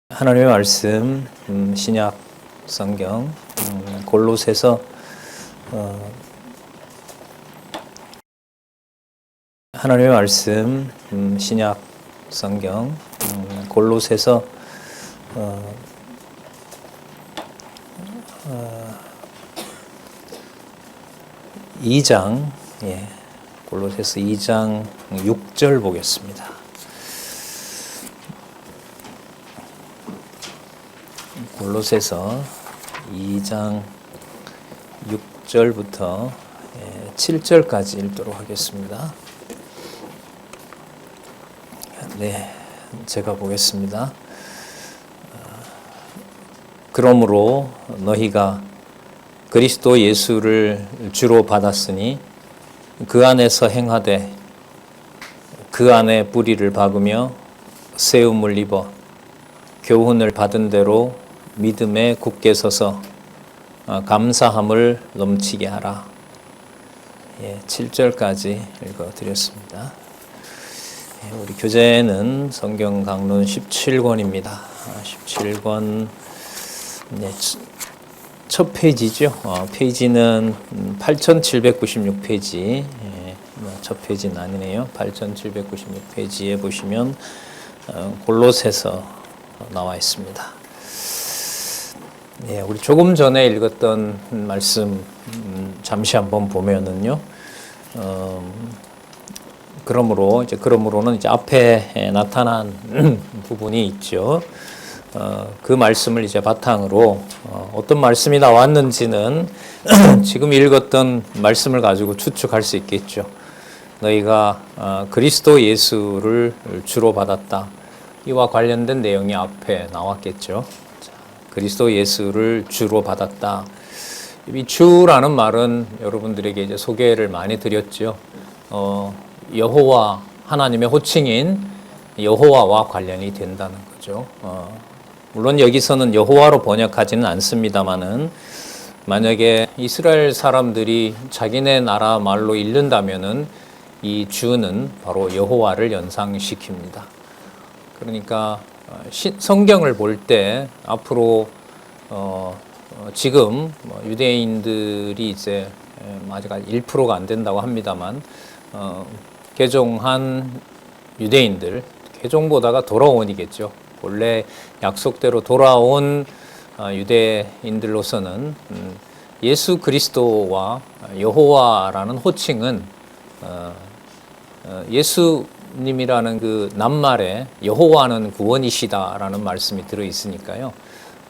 하나님의 말씀, 신약 성경, 골로새서 하나님의 말씀, 신약 성경, 골로새서 2장, 골로새서 2장 6절 보겠습니다. 골로새서 2장 6절부터 7절까지 읽도록 하겠습니다. 네, 제가 보겠습니다. 그러므로 너희가 그리스도 예수를 주로 받았으니 그 안에서 행하되 그 안에 뿌리를 박으며 세움을 입어 교훈을 받은 대로 믿음에 굳게 서서 감사함을 넘치게 하라. 7절까지 읽어드렸습니다. 우리 교재는 성경 강론 17권입니다. 17권 첫 페이지죠. 페이지는 8796페이지. 첫 페이지는 아니네요. 8796페이지에 보시면 골로새서 나와 있습니다. 우리 조금 전에 읽었던 말씀 잠시 한번 보면은요. 그러므로는 이제 앞에 나타난 부분이 있죠. 그 말씀을 이제 바탕으로 어떤 말씀이 나왔는지는 지금 읽었던 말씀을 가지고 추측할 수 있겠죠. 너희가 그리스도 예수를 주로 받았다. 이와 관련된 내용이 앞에 나왔겠죠. 그리스도 예수를 주로 받았다. 이 주라는 말은 여러분들에게 이제 소개를 많이 드렸죠. 여호와, 하나님의 호칭인 여호와와 관련이 된다는 거죠. 물론 여기서는 여호와로 번역하지는 않습니다만은 만약에 이스라엘 사람들이 자기네 나라 말로 읽는다면은 이 주는 바로 여호와를 연상시킵니다. 그러니까 성경을 볼 때 앞으로 지금 유대인들이 이제 아직 1%가 안 된다고 합니다만 개종한 유대인들, 개종보다가 돌아온이겠죠. 원래 약속대로 돌아온 유대인들로서는 예수 그리스도와 여호와라는 호칭은 예수님이라는 그 낱말에 여호와는 구원이시다라는 말씀이 들어 있으니까요.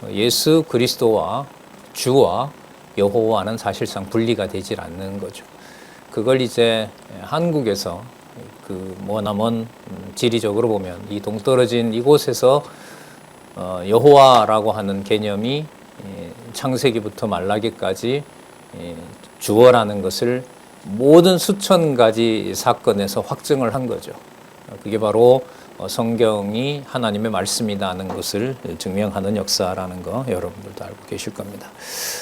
예수 그리스도와 주와 여호와는 사실상 분리가 되질 않는 거죠. 그걸 이제 한국에서 그 머나먼 지리적으로 보면 이 동떨어진 이곳에서 여호와라고 하는 개념이 창세기부터 말라기까지 주어라는 것을 모든 수천 가지 사건에서 확증을 한 거죠. 그게 바로 성경이 하나님의 말씀이라는 것을 증명하는 역사라는 거 여러분들도 알고 계실 겁니다.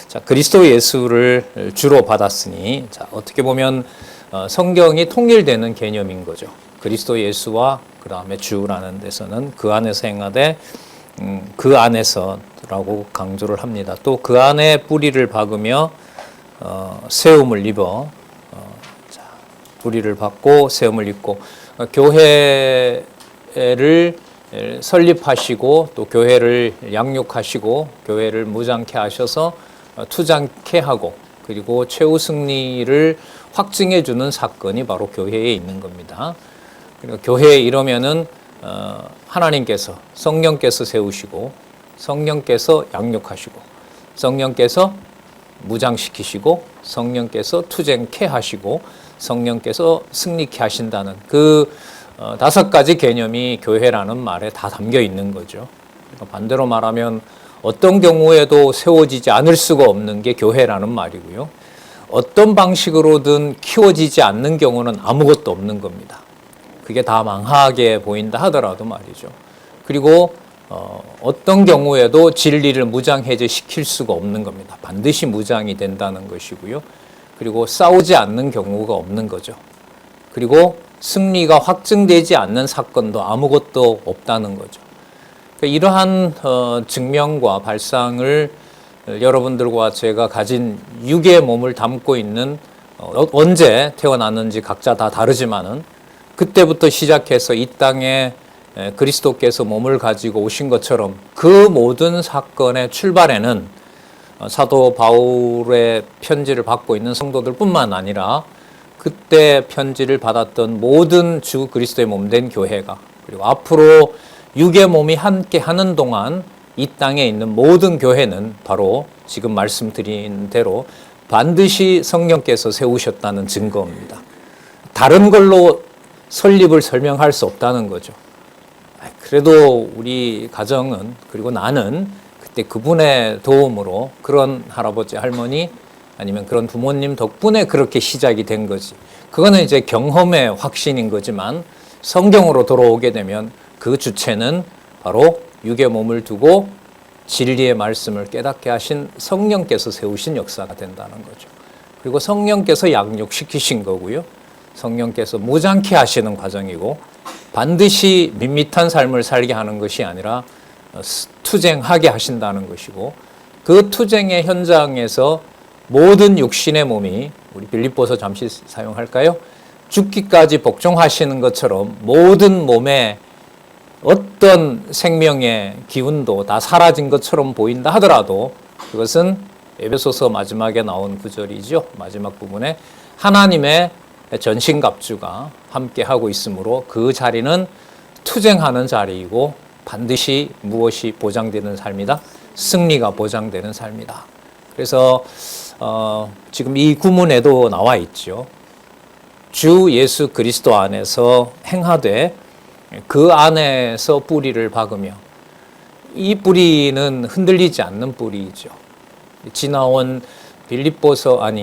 자, 그리스도 예수를 주로 받았으니, 자, 어떻게 보면 성경이 통일되는 개념인 거죠. 그리스도 예수와 그 다음에 주라는 데서는 그 안에서 행하되 그 안에서라고 강조를 합니다. 또 그 안에 뿌리를 박으며 세움을 입어 뿌리를 받고 세움을 입고 교회를 설립하시고 또 교회를 양육하시고 교회를 무장케 하셔서 투장케 하고 그리고 최후 승리를 확증해 주는 사건이 바로 교회에 있는 겁니다. 그러니까 교회에 이러면은 하나님께서 성령께서 세우시고 성령께서 양육하시고 성령께서 무장시키시고 성령께서 투쟁케 하시고 성령께서 승리케 하신다는 그 5가지 개념이 교회라는 말에 다 담겨 있는 거죠. 그러니까 반대로 말하면 어떤 경우에도 세워지지 않을 수가 없는 게 교회라는 말이고요. 어떤 방식으로든 키워지지 않는 경우는 아무것도 없는 겁니다. 그게 다 망하게 보인다 하더라도 말이죠. 그리고 어떤 경우에도 진리를 무장해제시킬 수가 없는 겁니다. 반드시 무장이 된다는 것이고요. 그리고 싸우지 않는 경우가 없는 거죠. 그리고 승리가 확증되지 않는 사건도 아무것도 없다는 거죠. 이러한 증명과 발상을 여러분들과 제가 가진 육의 몸을 담고 있는 언제 태어났는지 각자 다 다르지만은 그때부터 시작해서 이 땅에 그리스도께서 몸을 가지고 오신 것처럼 그 모든 사건의 출발에는 사도 바울의 편지를 받고 있는 성도들뿐만 아니라 그때 편지를 받았던 모든 주 그리스도의 몸된 교회가, 그리고 앞으로 육의 몸이 함께 하는 동안 이 땅에 있는 모든 교회는 바로 지금 말씀드린 대로 반드시 성령께서 세우셨다는 증거입니다. 다른 걸로 설립을 설명할 수 없다는 거죠. 그래도 우리 가정은, 그리고 나는 그때 그분의 도움으로 그런 할아버지, 할머니 아니면 그런 부모님 덕분에 그렇게 시작이 된 거지. 그거는 이제 경험의 확신인 거지만 성경으로 돌아오게 되면 그 주체는 바로 육의 몸을 두고 진리의 말씀을 깨닫게 하신 성령께서 세우신 역사가 된다는 거죠. 그리고 성령께서 양육시키신 거고요. 성령께서 무장케 하시는 과정이고, 반드시 밋밋한 삶을 살게 하는 것이 아니라 투쟁하게 하신다는 것이고, 그 투쟁의 현장에서 모든 육신의 몸이, 우리 빌립보서 잠시 사용할까요? 죽기까지 복종하시는 것처럼 모든 몸에 어떤 생명의 기운도 다 사라진 것처럼 보인다 하더라도 그것은 에베소서 마지막에 나온 구절이죠. 마지막 부분에 하나님의 전신갑주가 함께 하고 있으므로 그 자리는 투쟁하는 자리이고 반드시 무엇이 보장되는 삶이다? 승리가 보장되는 삶이다. 그래서 지금 이 구문에도 나와 있죠. 주 예수 그리스도 안에서 행하되 그 안에서 뿌리를 박으며, 이 뿌리는 흔들리지 않는 뿌리이죠. 지나온 빌립보서의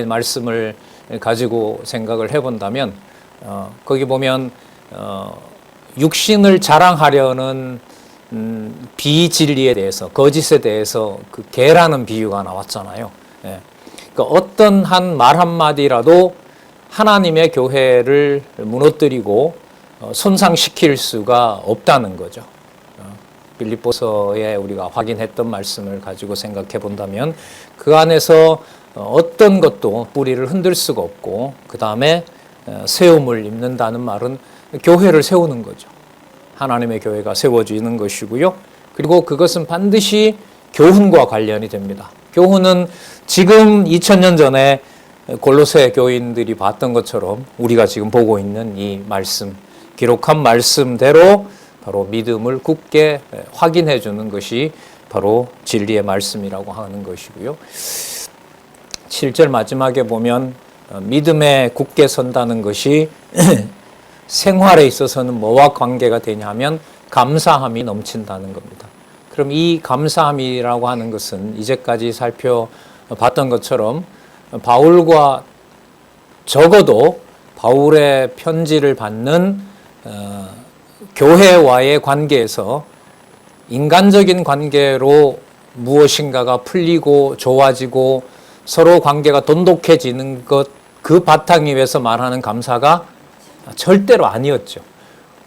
말씀을 가지고 생각을 해본다면 거기 보면 육신을 자랑하려는 비진리에 대해서, 거짓에 대해서 그 개라는 비유가 나왔잖아요. 예. 그러니까 어떤 한 말 한마디라도 하나님의 교회를 무너뜨리고 손상시킬 수가 없다는 거죠. 빌립보서에 우리가 확인했던 말씀을 가지고 생각해 본다면 그 안에서 어떤 것도 뿌리를 흔들 수가 없고, 그 다음에 세움을 입는다는 말은 교회를 세우는 거죠. 하나님의 교회가 세워지는 것이고요. 그리고 그것은 반드시 교훈과 관련이 됩니다. 교훈은 지금 2000년 전에 골로새 교인들이 봤던 것처럼 우리가 지금 보고 있는 이 말씀, 기록한 말씀대로 바로 믿음을 굳게 확인해 주는 것이 바로 진리의 말씀이라고 하는 것이고요. 7절 마지막에 보면 믿음에 굳게 선다는 것이 생활에 있어서는 뭐와 관계가 되냐면 감사함이 넘친다는 겁니다. 그럼 이 감사함이라고 하는 것은 이제까지 살펴봤던 것처럼 바울과, 적어도 바울의 편지를 받는 교회와의 관계에서 인간적인 관계로 무엇인가가 풀리고 좋아지고 서로 관계가 돈독해지는 것, 그 바탕 위에서 말하는 감사가 절대로 아니었죠.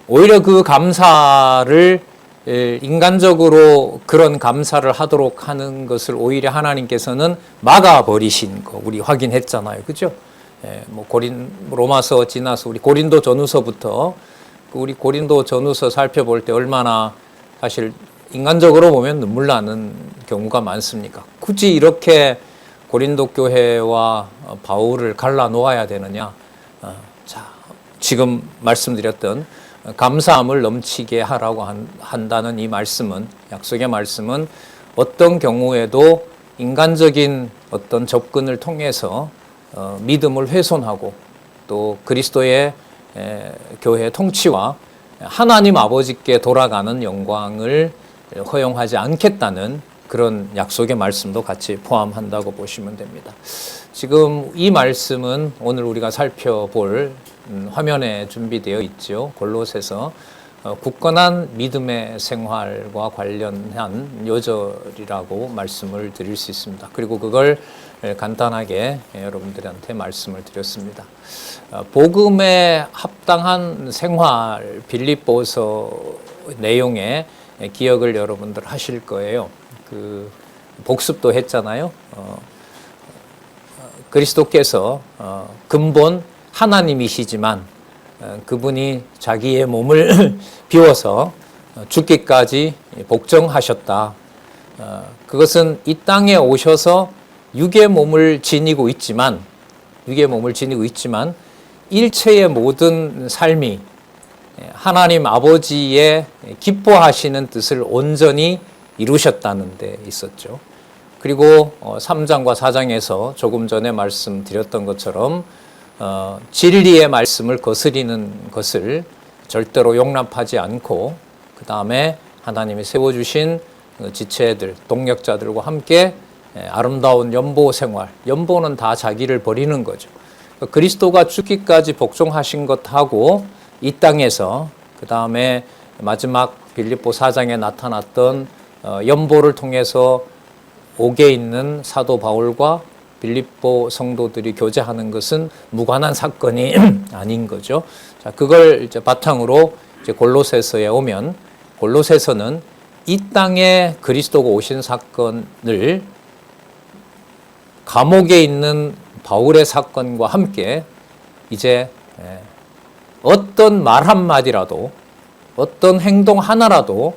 오히려 그 감사를, 인간적으로 그런 감사를 하도록 하는 것을 오히려 하나님께서는 막아버리신 거 우리 확인했잖아요. 그죠? 로마서 지나서 우리 고린도 전후서부터, 우리 고린도 전후서 살펴볼 때 얼마나 사실 인간적으로 보면 눈물 나는 경우가 많습니까? 굳이 이렇게 고린도 교회와 바울을 갈라놓아야 되느냐? 자, 지금 말씀드렸던 감사함을 넘치게 하라고 한다는 이 말씀은, 약속의 말씀은 어떤 경우에도 인간적인 어떤 접근을 통해서 믿음을 훼손하고 또 그리스도의 교회의 통치와 하나님 아버지께 돌아가는 영광을 허용하지 않겠다는 그런 약속의 말씀도 같이 포함한다고 보시면 됩니다. 지금 이 말씀은 오늘 우리가 살펴볼 화면에 준비되어 있죠. 골로새서 굳건한 믿음의 생활과 관련한 요절이라고 말씀을 드릴 수 있습니다. 그리고 그걸 간단하게 여러분들한테 말씀을 드렸습니다. 복음에 합당한 생활, 빌립보서 내용의 기억을 여러분들 하실 거예요. 그 복습도 했잖아요. 그리스도께서 근본 하나님이시지만 그분이 자기의 몸을 비워서 죽기까지 복종하셨다. 그것은 이 땅에 오셔서 육의 몸을 지니고 있지만 일체의 모든 삶이 하나님 아버지의 기뻐하시는 뜻을 온전히 이루셨다는 데 있었죠. 그리고 3장과 4장에서 조금 전에 말씀드렸던 것처럼 진리의 말씀을 거스리는 것을 절대로 용납하지 않고 그 다음에 하나님이 세워주신 지체들, 동력자들과 함께 아름다운 연보 생활, 연보는 다 자기를 버리는 거죠. 그리스도가 죽기까지 복종하신 것하고 이 땅에서 그 다음에 마지막 빌립보 4장에 나타났던 연보를 통해서 옥에 있는 사도 바울과 빌립보 성도들이 교제하는 것은 무관한 사건이 아닌 거죠. 자, 그걸 이제 바탕으로 이제 골로새서에 오면 골로새서는 이 땅에 그리스도가 오신 사건을 감옥에 있는 바울의 사건과 함께 이제 어떤 말 한마디라도 어떤 행동 하나라도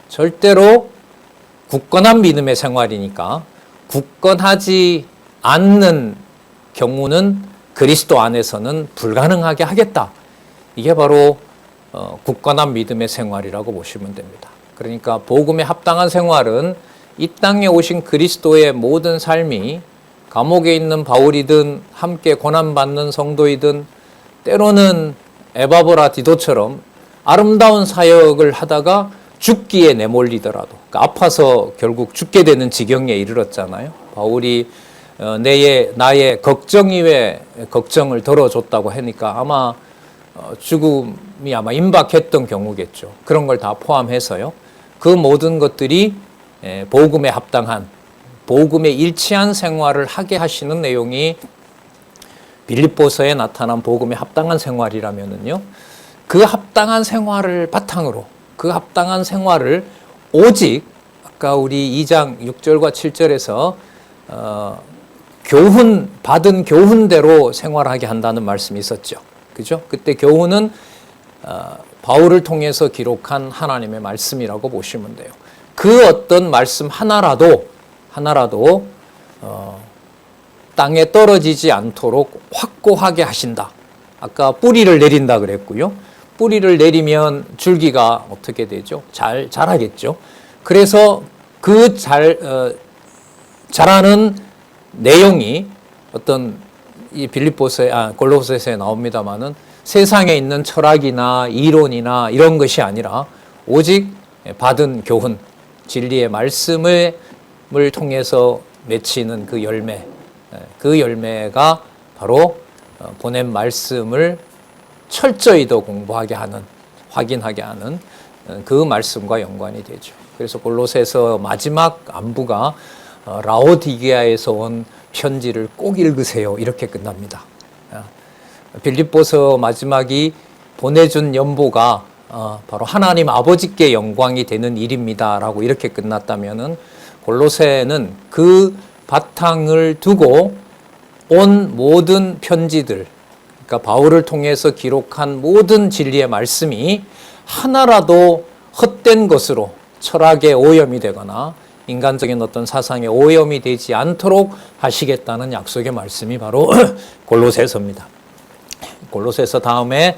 절대로 굳건한 믿음의 생활이니까 굳건하지 않는 경우는 그리스도 안에서는 불가능하게 하겠다. 이게 바로 굳건한 믿음의 생활이라고 보시면 됩니다. 그러니까 복음에 합당한 생활은 이 땅에 오신 그리스도의 모든 삶이 감옥에 있는 바울이든 함께 고난받는 성도이든 때로는 에바브라 디도처럼 아름다운 사역을 하다가 죽기에 내몰리더라도 그러니까 아파서 결국 죽게 되는 지경에 이르렀잖아요. 바울이 나의 걱정 이외 걱정을 덜어줬다고 하니까 아마 죽음이 아마 임박했던 경우겠죠. 그런 걸 다 포함해서요. 그 모든 것들이 복음에 합당한 복음에 일치한 생활을 하게 하시는 내용이 빌립보서에 나타난 복음에 합당한 생활이라면은요. 그 합당한 생활을 바탕으로 그 합당한 생활을 오직 아까 우리 2장 6절과 7절에서 받은 교훈대로 생활하게 한다는 말씀이 있었죠. 그죠? 그때 교훈은 바울을 통해서 기록한 하나님의 말씀이라고 보시면 돼요. 그 어떤 말씀 하나라도 땅에 떨어지지 않도록 확고하게 하신다. 아까 뿌리를 내린다 그랬고요. 뿌리를 내리면 줄기가 어떻게 되죠? 잘 자라겠죠. 그래서 그 자라는 내용이 어떤 이 골로새서에 나옵니다만은 세상에 있는 철학이나 이론이나 이런 것이 아니라 오직 받은 교훈, 진리의 말씀을 통해서 맺히는 그 열매, 그 열매가 바로 보낸 말씀을 철저히 더 공부하게 하는, 확인하게 하는 그 말씀과 연관이 되죠. 그래서 골로새서 마지막 안부가 라오디게아에서 온 편지를 꼭 읽으세요. 이렇게 끝납니다. 빌립보서 마지막이 보내준 연보가 바로 하나님 아버지께 영광이 되는 일입니다. 라고 이렇게 끝났다면은 골로새는 그 바탕을 두고 온 모든 편지들, 그러니까 바울을 통해서 기록한 모든 진리의 말씀이 하나라도 헛된 것으로 철학의 오염이 되거나 인간적인 어떤 사상의 오염이 되지 않도록 하시겠다는 약속의 말씀이 바로 골로새서입니다. 골로새서 다음에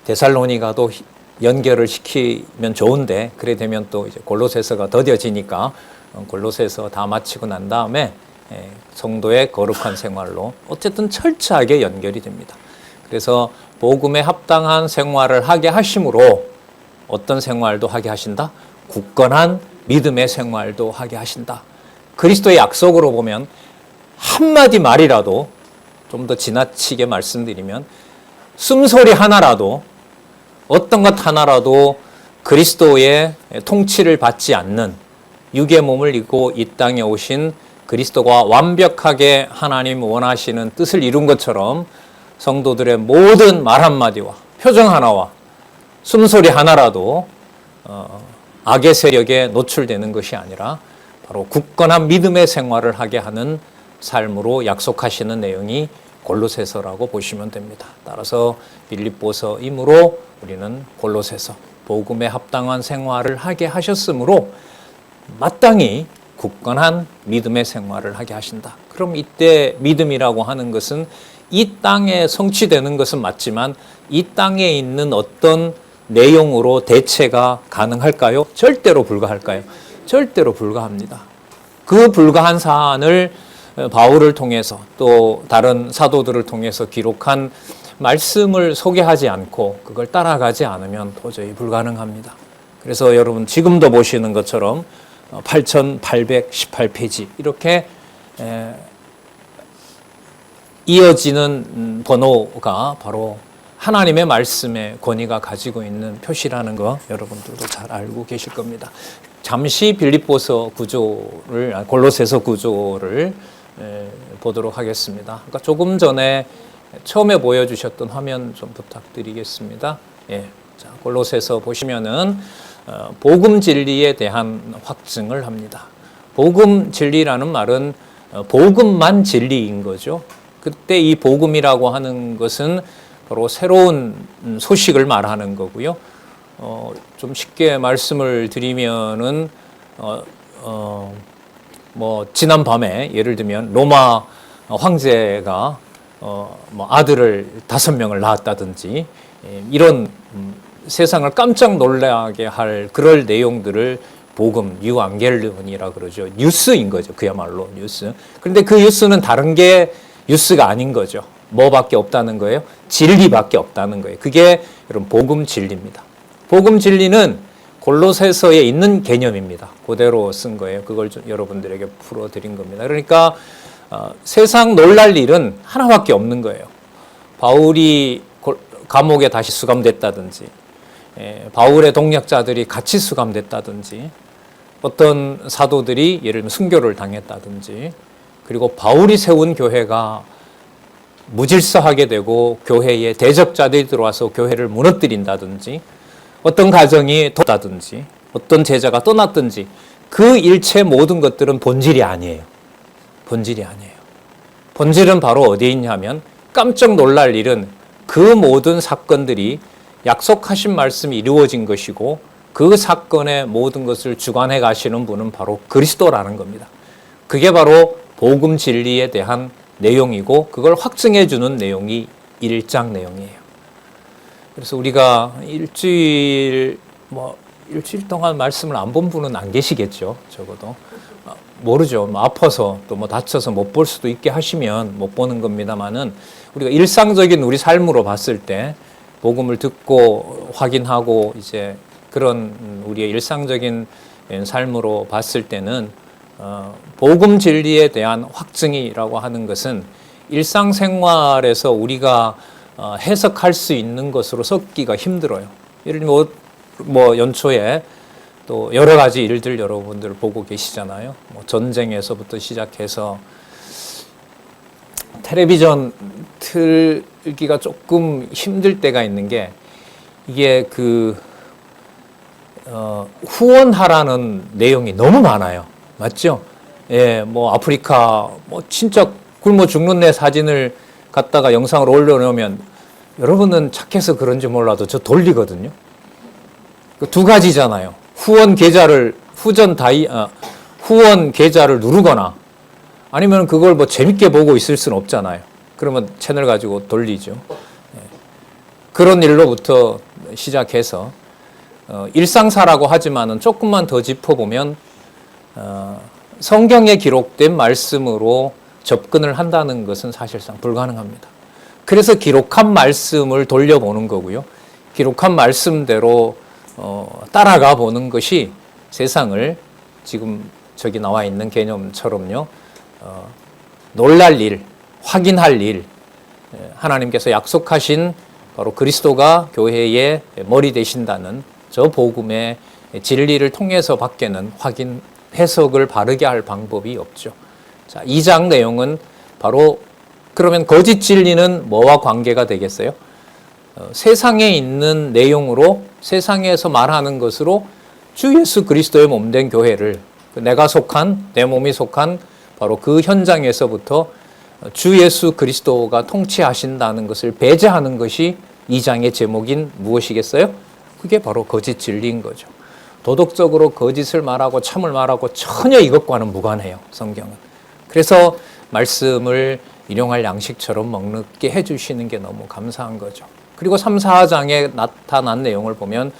데살로니가도 연결을 시키면 좋은데 그래 되면 또 이제 골로새서가 더뎌지니까 골로새서 다 마치고 난 다음에 성도의 거룩한 생활로 어쨌든 철저하게 연결이 됩니다. 그래서 복음에 합당한 생활을 하게 하심으로 어떤 생활도 하게 하신다? 굳건한 믿음의 생활도 하게 하신다. 그리스도의 약속으로 보면 한마디 말이라도 좀 더 지나치게 말씀드리면 숨소리 하나라도 어떤 것 하나라도 그리스도의 통치를 받지 않는 육의 몸을 입고 이 땅에 오신 그리스도가 완벽하게 하나님 원하시는 뜻을 이룬 것처럼 성도들의 모든 말 한마디와 표정 하나와 숨소리 하나라도 악의 세력에 노출되는 것이 아니라 바로 굳건한 믿음의 생활을 하게 하는 삶으로 약속하시는 내용이 골로새서라고 보시면 됩니다. 따라서 빌립보서이므로 우리는 골로새서 복음에 합당한 생활을 하게 하셨으므로 마땅히 굳건한 믿음의 생활을 하게 하신다. 그럼 이때 믿음이라고 하는 것은 이 땅에 성취되는 것은 맞지만 이 땅에 있는 어떤 내용으로 대체가 가능할까요? 절대로 불가할까요? 절대로 불가합니다. 그 불가한 사안을 바울을 통해서 또 다른 사도들을 통해서 기록한 말씀을 소개하지 않고 그걸 따라가지 않으면 도저히 불가능합니다. 그래서 여러분 지금도 보시는 것처럼 8818페이지 이렇게 이어지는 번호가 바로 하나님의 말씀의 권위가 가지고 있는 표시라는 거 여러분들도 잘 알고 계실 겁니다. 잠시 빌립보서 구조를 골로새서 구조를 보도록 하겠습니다. 그러니까 조금 전에 처음에 보여주셨던 화면 좀 부탁드리겠습니다. 예, 자 골로새서 보시면은 복음 진리에 대한 확증을 합니다. 복음 진리라는 말은 복음만 진리인 거죠. 그때 이 복음이라고 하는 것은 바로 새로운 소식을 말하는 거고요. 좀 쉽게 말씀을 드리면은 뭐 지난 밤에 예를 들면 로마 황제가 뭐 아들을 5명을 낳았다든지 이런 세상을 깜짝 놀라게 할 그럴 내용들을 복음, 유앙겔리온이라 그러죠. 뉴스인 거죠. 그야말로 뉴스. 그런데 그 뉴스는 다른 게 뉴스가 아닌 거죠. 뭐밖에 없다는 거예요? 진리밖에 없다는 거예요. 그게 여러분 복음 진리입니다. 복음 진리는 골로새서에 있는 개념입니다. 그대로 쓴 거예요. 그걸 좀 여러분들에게 풀어드린 겁니다. 그러니까 세상 놀랄 일은 하나밖에 없는 거예요. 바울이 감옥에 다시 수감됐다든지 바울의 동력자들이 같이 수감됐다든지 어떤 사도들이 예를 들면 순교를 당했다든지 그리고 바울이 세운 교회가 무질서하게 되고 교회에 대적자들이 들어와서 교회를 무너뜨린다든지 어떤 가정이 뒀다든지 어떤 제자가 떠났든지 그 일체 모든 것들은 본질이 아니에요. 본질이 아니에요. 본질은 바로 어디에 있냐면 깜짝 놀랄 일은 그 모든 사건들이 약속하신 말씀이 이루어진 것이고 그 사건의 모든 것을 주관해 가시는 분은 바로 그리스도라는 겁니다. 그게 바로 복음 진리에 대한 내용이고 그걸 확증해 주는 내용이 1장 내용이에요. 그래서 우리가 일주일 동안 말씀을 안 본 분은 안 계시겠죠. 적어도 모르죠. 아파서 또 다쳐서 못 볼 수도 있게 하시면 못 보는 겁니다만은 우리가 일상적인 우리 삶으로 봤을 때 복음을 듣고 확인하고 이제 그런 우리의 일상적인 삶으로 봤을 때는 복음 진리에 대한 확증이라고 하는 것은 일상생활에서 우리가 해석할 수 있는 것으로 섞기가 힘들어요. 예를 들면 뭐 연초에 또 여러 가지 일들 여러분들 보고 계시잖아요. 뭐 전쟁에서부터 시작해서 텔레비전 틀기가 조금 힘들 때가 있는 게 이게 후원하라는 내용이 너무 많아요. 맞죠? 예, 뭐 아프리카 진짜 굶어 죽는 애 사진을 갖다가 영상을 올려놓으면 여러분은 착해서 그런지 몰라도 저 돌리거든요. 그 두 가지잖아요. 후원 계좌를 누르거나 아니면 그걸 뭐 재밌게 보고 있을 수는 없잖아요. 그러면 채널 가지고 돌리죠. 예. 그런 일로부터 시작해서 일상사라고 하지만은 조금만 더 짚어보면 성경에 기록된 말씀으로 접근을 한다는 것은 사실상 불가능합니다. 그래서 기록한 말씀을 돌려보는 거고요. 기록한 말씀대로 따라가 보는 것이 세상을 지금 저기 나와 있는 개념처럼요. 놀랄 일, 확인할 일, 하나님께서 약속하신 바로 그리스도가 교회의 머리 되신다는 저 복음의 진리를 통해서 밖에는 확인, 해석을 바르게 할 방법이 없죠. 자, 2장 내용은 바로 그러면 거짓 진리는 뭐와 관계가 되겠어요? 세상에 있는 내용으로 세상에서 말하는 것으로 주 예수 그리스도의 몸된 교회를 내가 속한 내 몸이 속한 바로 그 현장에서부터 주 예수 그리스도가 통치하신다는 것을 배제하는 것이 2장의 제목인 무엇이겠어요? 그게 바로 거짓 진리인 거죠. 도덕적으로 거짓을 말하고 참을 말하고 전혀 이것과는 무관해요, 성경은. 그래서 말씀을 일용할 양식처럼 먹게 해주시는 게 너무 감사한 거죠. 그리고 3, 4장에 나타난 내용을 보면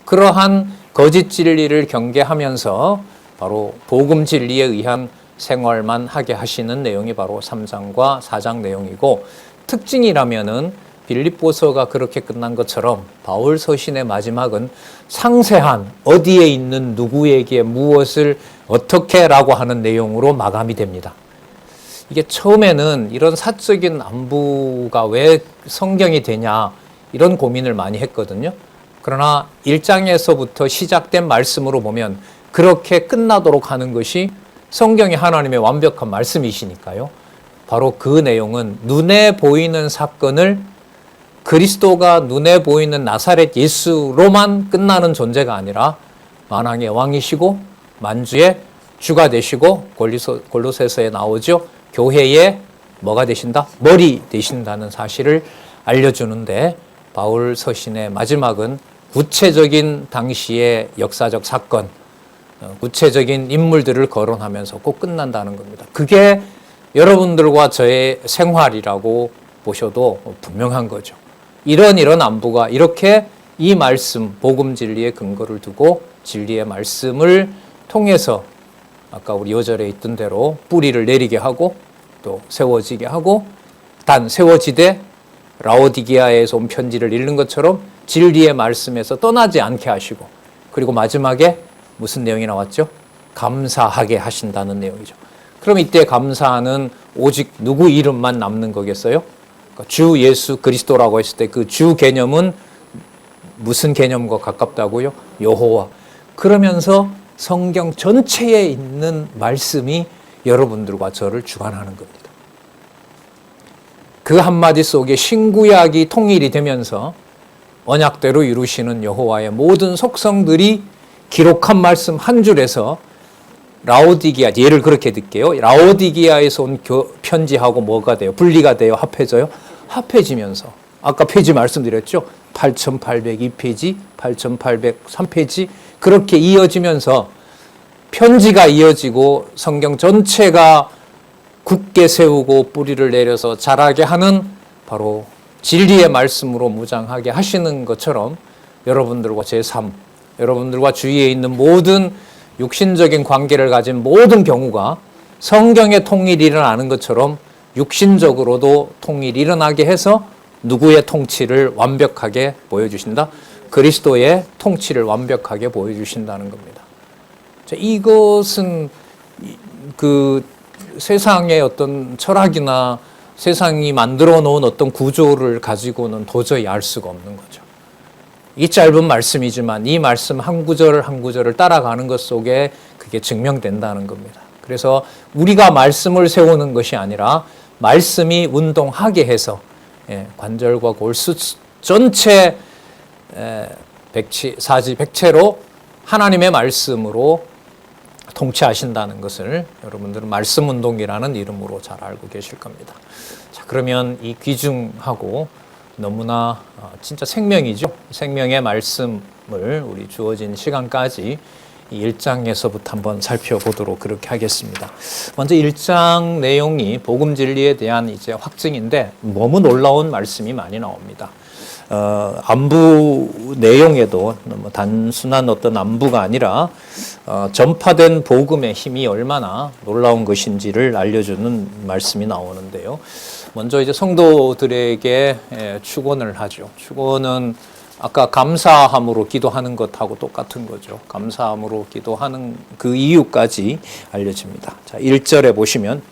그러한 거짓 진리를 경계하면서 바로 복음 진리에 의한 생활만 하게 하시는 내용이 바로 3장과 4장 내용이고, 특징이라면은 빌립보서가 그렇게 끝난 것처럼 바울 서신의 마지막은 상세한 어디에 있는 누구에게 무엇을 어떻게라고 하는 내용으로 마감이 됩니다. 이게 처음에는 이런 사적인 안부가 왜 성경이 되냐 이런 고민을 많이 했거든요. 그러나 1장에서부터 시작된 말씀으로 보면 그렇게 끝나도록 하는 것이 성경이 하나님의 완벽한 말씀이시니까요. 바로 그 내용은 눈에 보이는 사건을 그리스도가 눈에 보이는 나사렛 예수로만 끝나는 존재가 아니라 만왕의 왕이시고 만주의 주가 되시고, 골로새서에 나오죠. 교회의 뭐가 되신다? 머리 되신다는 사실을 알려주는데, 바울 서신의 마지막은 구체적인 당시의 역사적 사건, 구체적인 인물들을 거론하면서 꼭 끝난다는 겁니다. 그게 여러분들과 저의 생활이라고 보셔도 분명한 거죠. 이런 안부가 이렇게 이 말씀, 복음 진리의 근거를 두고 진리의 말씀을 통해서 아까 우리 요절에 있던 대로 뿌리를 내리게 하고 또 세워지게 하고, 단 세워지되 라오디게아에서 온 편지를 읽는 것처럼 진리의 말씀에서 떠나지 않게 하시고, 그리고 마지막에 무슨 내용이 나왔죠? 감사하게 하신다는 내용이죠. 그럼 이때 감사는 오직 누구 이름만 남는 거겠어요? 그러니까 주 예수 그리스도라고 했을 때 그 주 개념은 무슨 개념과 가깝다고요? 여호와. 그러면서 성경 전체에 있는 말씀이 여러분들과 저를 주관하는 겁니다. 그 한마디 속에 신구약이 통일이 되면서 언약대로 이루시는 여호와의 모든 속성들이 기록한 말씀 한 줄에서 라오디게아, 예를 그렇게 듣게요. 라오디게아에서 온 편지하고 뭐가 돼요? 분리가 돼요? 합해져요? 합해지면서 아까 페이지 말씀드렸죠? 8802페이지, 8803페이지 그렇게 이어지면서 편지가 이어지고 성경 전체가 굳게 세우고 뿌리를 내려서 자라게 하는 바로 진리의 말씀으로 무장하게 하시는 것처럼 여러분들과 제 삶, 여러분들과 주위에 있는 모든 육신적인 관계를 가진 모든 경우가 성경의 통일이 일어나는 것처럼 육신적으로도 통일이 일어나게 해서 누구의 통치를 완벽하게 보여주신다? 그리스도의 통치를 완벽하게 보여주신다는 겁니다. 이것은 그 세상의 어떤 철학이나 세상이 만들어 놓은 어떤 구조를 가지고는 도저히 알 수가 없는 거죠. 이 짧은 말씀이지만 이 말씀 한 구절 한 구절을 따라가는 것 속에 그게 증명된다는 겁니다. 그래서 우리가 말씀을 세우는 것이 아니라 말씀이 운동하게 해서 관절과 골수 전체 사지백체로 하나님의 말씀으로 통치하신다는 것을 여러분들은 말씀운동이라는 이름으로 잘 알고 계실 겁니다. 자, 그러면 이 귀중하고 너무나 진짜 생명이죠. 생명의 말씀을 우리 주어진 시간까지 이 1장에서부터 한번 살펴보도록 그렇게 하겠습니다. 먼저 1장 내용이 복음 진리에 대한 이제 확증인데 너무 놀라운 말씀이 많이 나옵니다. 안부 내용에도 너무 단순한 어떤 안부가 아니라 전파된 복음의 힘이 얼마나 놀라운 것인지를 알려주는 말씀이 나오는데요. 먼저 이제 성도들에게 축원을 하죠. 축원은 아까 감사함으로 기도하는 것하고 똑같은 거죠. 감사함으로 기도하는 그 이유까지 알려집니다. 자, 1절에 보시면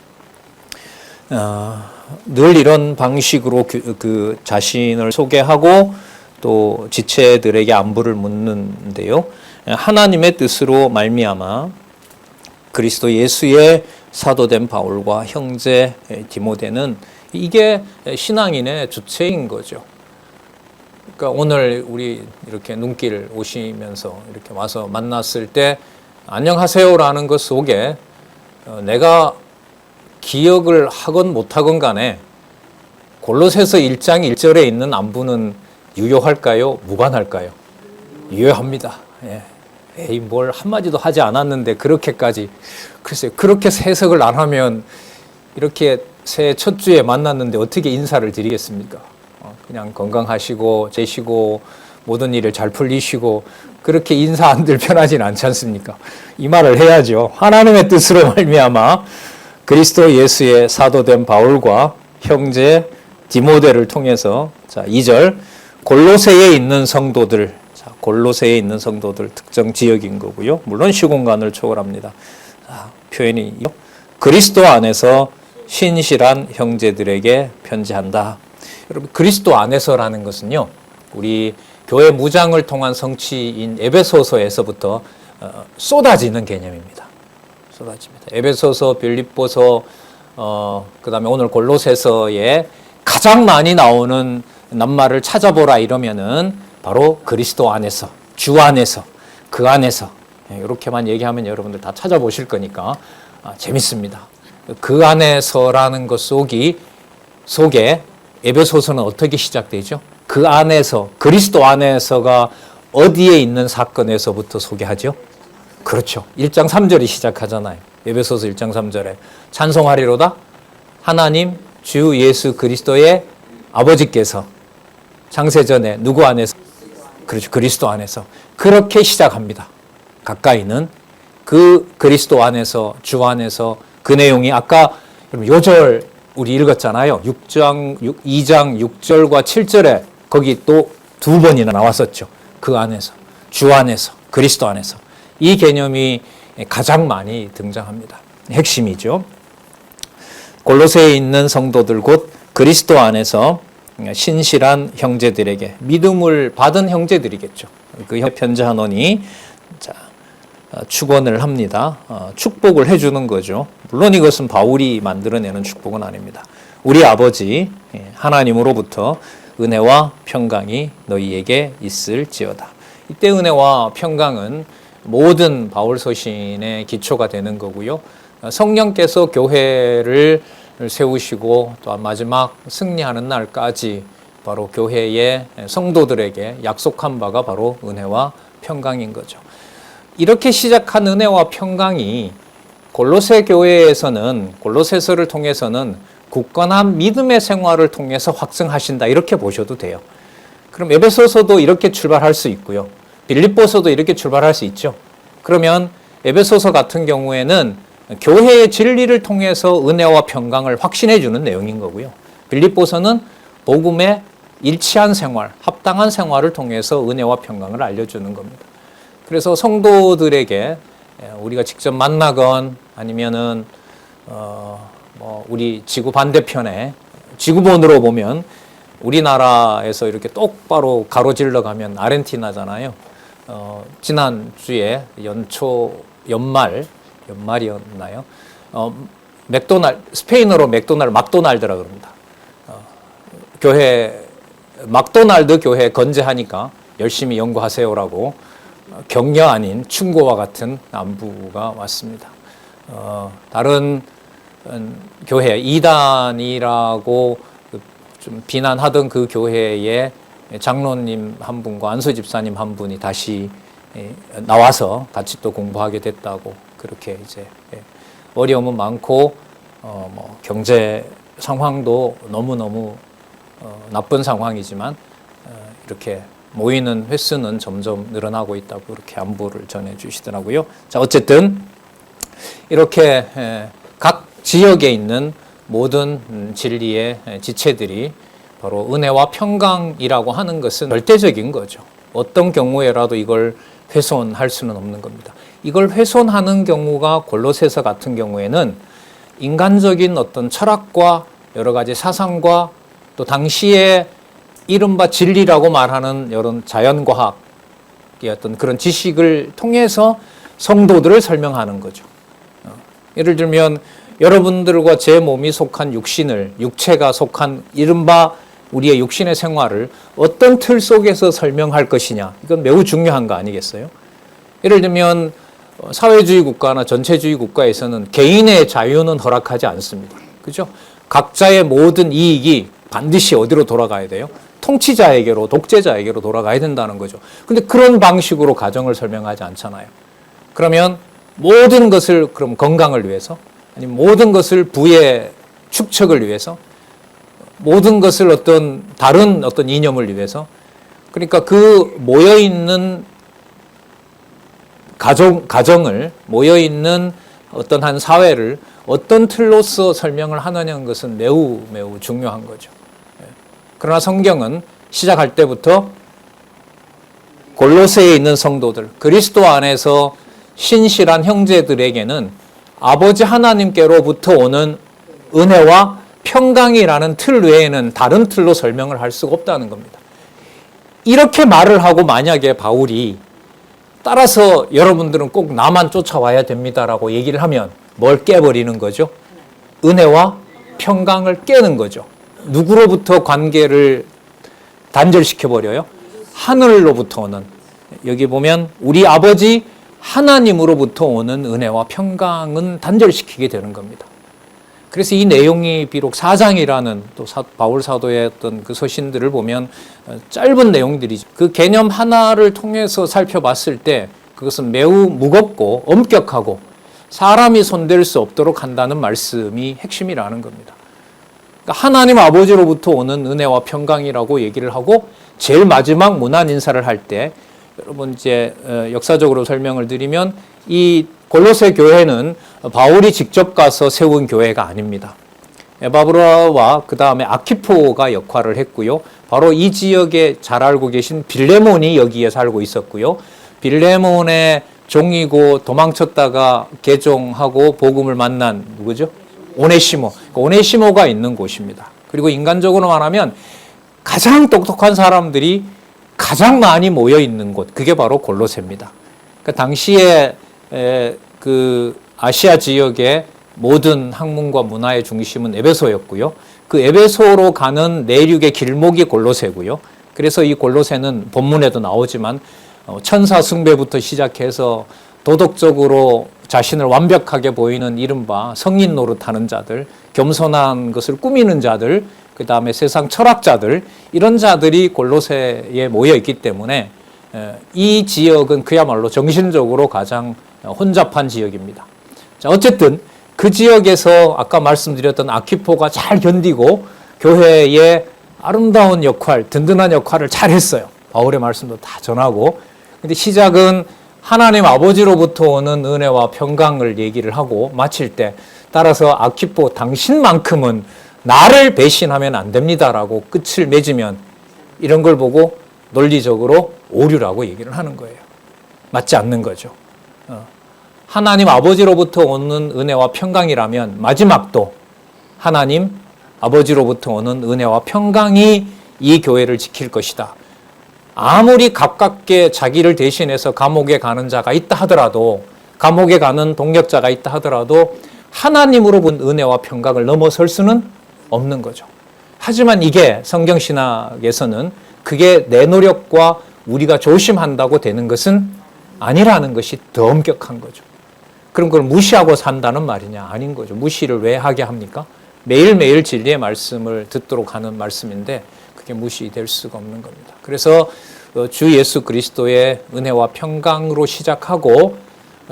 늘 이런 방식으로 그 자신을 소개하고 또 지체들에게 안부를 묻는데요. 하나님의 뜻으로 말미암아 그리스도 예수의 사도된 바울과 형제 디모데는 이게 신앙인의 주체인 거죠. 그러니까 오늘 우리 이렇게 눈길 오시면서 이렇게 와서 만났을 때 안녕하세요라는 것 속에 내가 기억을 하건 못하건 간에 골로새서 1장 1절에 있는 안부는 유효할까요? 무관할까요? 유효합니다. 예. 에이, 뭘 한마디도 하지 않았는데 그렇게까지. 글쎄요, 그렇게 해석을 안 하면 이렇게 새해 첫 주에 만났는데 어떻게 인사를 드리겠습니까? 그냥 건강하시고 제시고 모든 일을 잘 풀리시고 그렇게 인사 안들 편하진 않지 않습니까? 이 말을 해야죠. 하나님의 뜻으로 말미암아 그리스도 예수의 사도된 바울과 형제 디모데를 통해서 자, 2절 골로새에 있는 성도들, 자, 골로새에 있는 성도들 특정 지역인 거고요. 물론 시공간을 초월합니다. 자, 표현이 그리스도 안에서 신실한 형제들에게 편지한다. 여러분, 그리스도 안에서라는 것은요, 우리 교회 무장을 통한 성취인 에베소서에서부터 쏟아지는 개념입니다. 쏟아집니다. 에베소서, 빌립보서, 그다음에 오늘 골로새서에 가장 많이 나오는 낱말을 찾아보라 이러면은 바로 그리스도 안에서, 주 안에서, 그 안에서 이렇게만 얘기하면 여러분들 다 찾아보실 거니까 재밌습니다. 그 안에서라는 것 속에 에베소서는 어떻게 시작되죠? 그 안에서, 그리스도 안에서가 어디에 있는 사건에서부터 소개하죠? 그렇죠. 1장 3절이 시작하잖아요. 에베소서 1장 3절에 찬송하리로다 하나님 주 예수 그리스도의 아버지께서 창세전에 누구 안에서? 그렇죠. 그리스도 안에서. 그렇게 시작합니다. 가까이는 그 그리스도 안에서, 주 안에서 그 내용이 아까 요절 우리 읽었잖아요. 2장 6절과 7절에 거기 또 두 번이나 나왔었죠. 그 안에서, 주 안에서, 그리스도 안에서. 이 개념이 가장 많이 등장합니다. 핵심이죠. 골로새에 있는 성도들 곧 그리스도 안에서 신실한 형제들에게 믿음을 받은 형제들이겠죠. 그 편지하노니 자, 축원을 합니다. 축복을 해주는 거죠. 물론 이것은 바울이 만들어내는 축복은 아닙니다. 우리 아버지 하나님으로부터 은혜와 평강이 너희에게 있을지어다. 이때 은혜와 평강은 모든 바울 서신의 기초가 되는 거고요. 성령께서 교회를 세우시고 또 마지막 승리하는 날까지 바로 교회의 성도들에게 약속한 바가 바로 은혜와 평강인 거죠. 이렇게 시작한 은혜와 평강이 골로새 교회에서는 골로새서를 통해서는 굳건한 믿음의 생활을 통해서 확증하신다 이렇게 보셔도 돼요. 그럼 에베소서도 이렇게 출발할 수 있고요. 빌립보서도 이렇게 출발할 수 있죠. 그러면 에베소서 같은 경우에는 교회의 진리를 통해서 은혜와 평강을 확신해 주는 내용인 거고요. 빌립보서는 복음의 일치한 생활, 합당한 생활을 통해서 은혜와 평강을 알려주는 겁니다. 그래서 성도들에게 우리가 직접 만나건 아니면은 우리 지구 반대편에 지구본으로 보면 우리나라에서 이렇게 똑바로 가로질러 가면 아르헨티나잖아요. 지난주에 연말이었나요? 스페인어로 막도날드라 그럽니다. 교회, 막도날드 교회 건재하니까 열심히 연구하세요라고 격려 아닌 충고와 같은 안부가 왔습니다. 다른 교회, 이단이라고 좀 비난하던 그 교회의 장로님 한 분과 안수 집사님 한 분이 다시 나와서 같이 또 공부하게 됐다고 그렇게 이제 어려움은 많고 경제 상황도 너무너무 나쁜 상황이지만 이렇게 모이는 횟수는 점점 늘어나고 있다고 그렇게 안부를 전해 주시더라고요. 자, 어쨌든 이렇게 각 지역에 있는 모든 진리의 지체들이 바로 은혜와 평강이라고 하는 것은 절대적인 거죠. 어떤 경우에라도 이걸 훼손할 수는 없는 겁니다. 이걸 훼손하는 경우가 골로새서 같은 경우에는 인간적인 어떤 철학과 여러 가지 사상과 또 당시에 이른바 진리라고 말하는 이런 자연과학의 어떤 그런 지식을 통해서 성도들을 설명하는 거죠. 예를 들면 여러분들과 제 몸이 속한 육체가 속한 이른바 우리의 육신의 생활을 어떤 틀 속에서 설명할 것이냐, 이건 매우 중요한 거 아니겠어요? 예를 들면 사회주의 국가나 전체주의 국가에서는 개인의 자유는 허락하지 않습니다. 그죠? 각자의 모든 이익이 반드시 어디로 돌아가야 돼요? 통치자에게로, 독재자에게로 돌아가야 된다는 거죠. 근데 그런 방식으로 가정을 설명하지 않잖아요. 그러면 모든 것을 그럼 건강을 위해서, 아니면 모든 것을 부의 축척을 위해서, 모든 것을 어떤 다른 어떤 이념을 위해서, 그러니까 그 모여있는 가정을, 모여있는 어떤 한 사회를 어떤 틀로서 설명을 하느냐는 것은 매우 매우 중요한 거죠. 그러나 성경은 시작할 때부터 골로새에 있는 성도들, 그리스도 안에서 신실한 형제들에게는 아버지 하나님께로부터 오는 은혜와 평강이라는 틀 외에는 다른 틀로 설명을 할 수가 없다는 겁니다. 이렇게 말을 하고 만약에 바울이 따라서 여러분들은 꼭 나만 쫓아와야 됩니다라고 얘기를 하면 뭘 깨버리는 거죠? 은혜와 평강을 깨는 거죠. 누구로부터 관계를 단절시켜버려요? 하늘로부터 오는, 여기 보면 우리 아버지 하나님으로부터 오는 은혜와 평강은 단절시키게 되는 겁니다. 그래서 이 내용이 비록 4장이라는 또 바울 사도의 어떤 그 서신들을 보면 짧은 내용들이죠. 그 개념 하나를 통해서 살펴봤을 때 그것은 매우 무겁고 엄격하고 사람이 손댈 수 없도록 한다는 말씀이 핵심이라는 겁니다. 그러니까 하나님 아버지로부터 오는 은혜와 평강이라고 얘기를 하고 제일 마지막 문안 인사를 할 때, 여러분 이제 역사적으로 설명을 드리면 이 골로새 교회는 바울이 직접 가서 세운 교회가 아닙니다. 에바브라와 그 다음에 아키포가 역할을 했고요. 바로 이 지역에 잘 알고 계신 빌레몬이 여기에 살고 있었고요. 빌레몬의 종이고 도망쳤다가 개종하고 복음을 만난 누구죠? 오네시모. 오네시모가 있는 곳입니다. 그리고 인간적으로 말하면 가장 똑똑한 사람들이 가장 많이 모여 있는 곳, 그게 바로 골로새입니다. 그 당시에 그 아시아 지역의 모든 학문과 문화의 중심은 에베소였고요. 그 에베소로 가는 내륙의 길목이 골로새고요. 그래서 이 골로새는 본문에도 나오지만 천사 숭배부터 시작해서 도덕적으로 자신을 완벽하게 보이는 이른바 성인 노릇하는 자들, 겸손한 것을 꾸미는 자들, 그 다음에 세상 철학자들, 이런 자들이 골로새에 모여 있기 때문에 이 지역은 그야말로 정신적으로 가장 혼잡한 지역입니다. 자, 어쨌든 그 지역에서 아까 말씀드렸던 아키포가 잘 견디고 교회의 아름다운 역할, 든든한 역할을 잘 했어요. 바울의 말씀도 다 전하고. 근데 시작은 하나님 아버지로부터 오는 은혜와 평강을 얘기를 하고 마칠 때, 따라서 아키포 당신만큼은 나를 배신하면 안 됩니다라고 끝을 맺으면 이런 걸 보고 논리적으로 오류라고 얘기를 하는 거예요. 맞지 않는 거죠. 하나님 아버지로부터 오는 은혜와 평강이라면 마지막도 하나님 아버지로부터 오는 은혜와 평강이 이 교회를 지킬 것이다. 아무리 가깝게 자기를 대신해서 감옥에 가는 자가 있다 하더라도, 감옥에 가는 동력자가 있다 하더라도 하나님으로 본 은혜와 평강을 넘어설 수는 없는 거죠. 하지만 이게 성경신학에서는 그게 내 노력과 우리가 조심한다고 되는 것은 아니라는 것이 더 엄격한 거죠. 그럼 그걸 무시하고 산다는 말이냐? 아닌 거죠. 무시를 왜 하게 합니까? 매일매일 진리의 말씀을 듣도록 하는 말씀인데 그게 무시될 수가 없는 겁니다. 그래서 주 예수 그리스도의 은혜와 평강으로 시작하고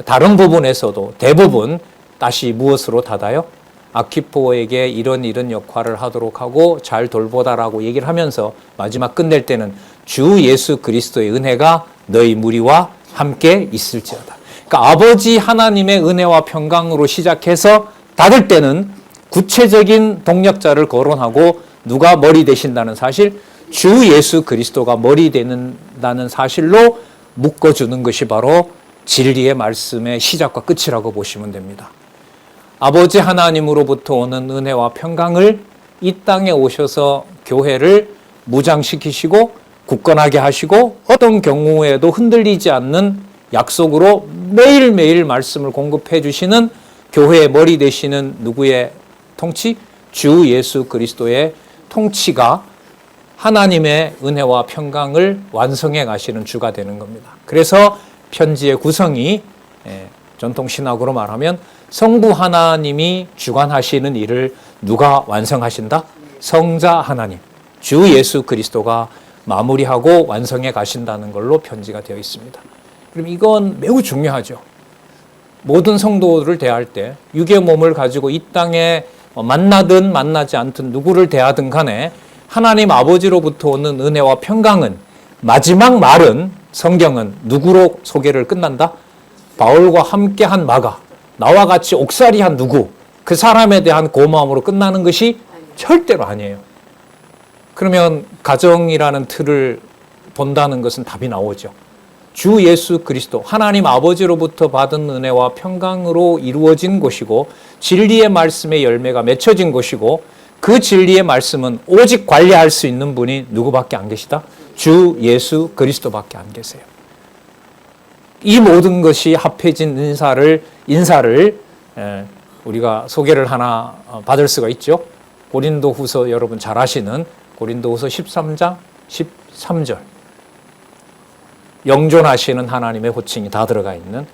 다른 부분에서도 대부분 다시 무엇으로 닫아요? 아키포에게 이런 역할을 하도록 하고 잘 돌보다라고 얘기를 하면서 마지막 끝낼 때는 주 예수 그리스도의 은혜가 너희 무리와 함께 있을지어다. 그러니까 아버지 하나님의 은혜와 평강으로 시작해서 닫을 때는 구체적인 동력자를 거론하고 누가 머리 되신다는 사실, 주 예수 그리스도가 머리 되는다는 사실로 묶어주는 것이 바로 진리의 말씀의 시작과 끝이라고 보시면 됩니다. 아버지 하나님으로부터 오는 은혜와 평강을 이 땅에 오셔서 교회를 무장시키시고 굳건하게 하시고 어떤 경우에도 흔들리지 않는 약속으로 매일매일 말씀을 공급해 주시는 교회의 머리 되시는 누구의 통치? 주 예수 그리스도의 통치가 하나님의 은혜와 평강을 완성해 가시는 주가 되는 겁니다. 그래서 편지의 구성이 전통신학으로 말하면 성부 하나님이 주관하시는 일을 누가 완성하신다? 성자 하나님, 주 예수 그리스도가 마무리하고 완성해 가신다는 걸로 편지가 되어 있습니다. 그럼 이건 매우 중요하죠. 모든 성도를 대할 때 육의 몸을 가지고 이 땅에 만나든 만나지 않든 누구를 대하든 간에 하나님 아버지로부터 오는 은혜와 평강은 마지막 말은 성경은 누구로 소개를 끝난다? 바울과 함께한 마가, 나와 같이 옥살이한 누구, 그 사람에 대한 고마움으로 끝나는 것이 절대로 아니에요. 그러면 가정이라는 틀을 본다는 것은 답이 나오죠. 주 예수 그리스도 하나님 아버지로부터 받은 은혜와 평강으로 이루어진 것이고 진리의 말씀의 열매가 맺혀진 것이고 그 진리의 말씀은 오직 관리할 수 있는 분이 누구밖에 안 계시다? 주 예수 그리스도밖에 안 계세요. 이 모든 것이 합해진 인사를 우리가 소개를 하나 받을 수가 있죠. 고린도후서 여러분 잘 아시는 고린도후서 13장 13절 영존하시는 하나님의 호칭이 다 들어가 있는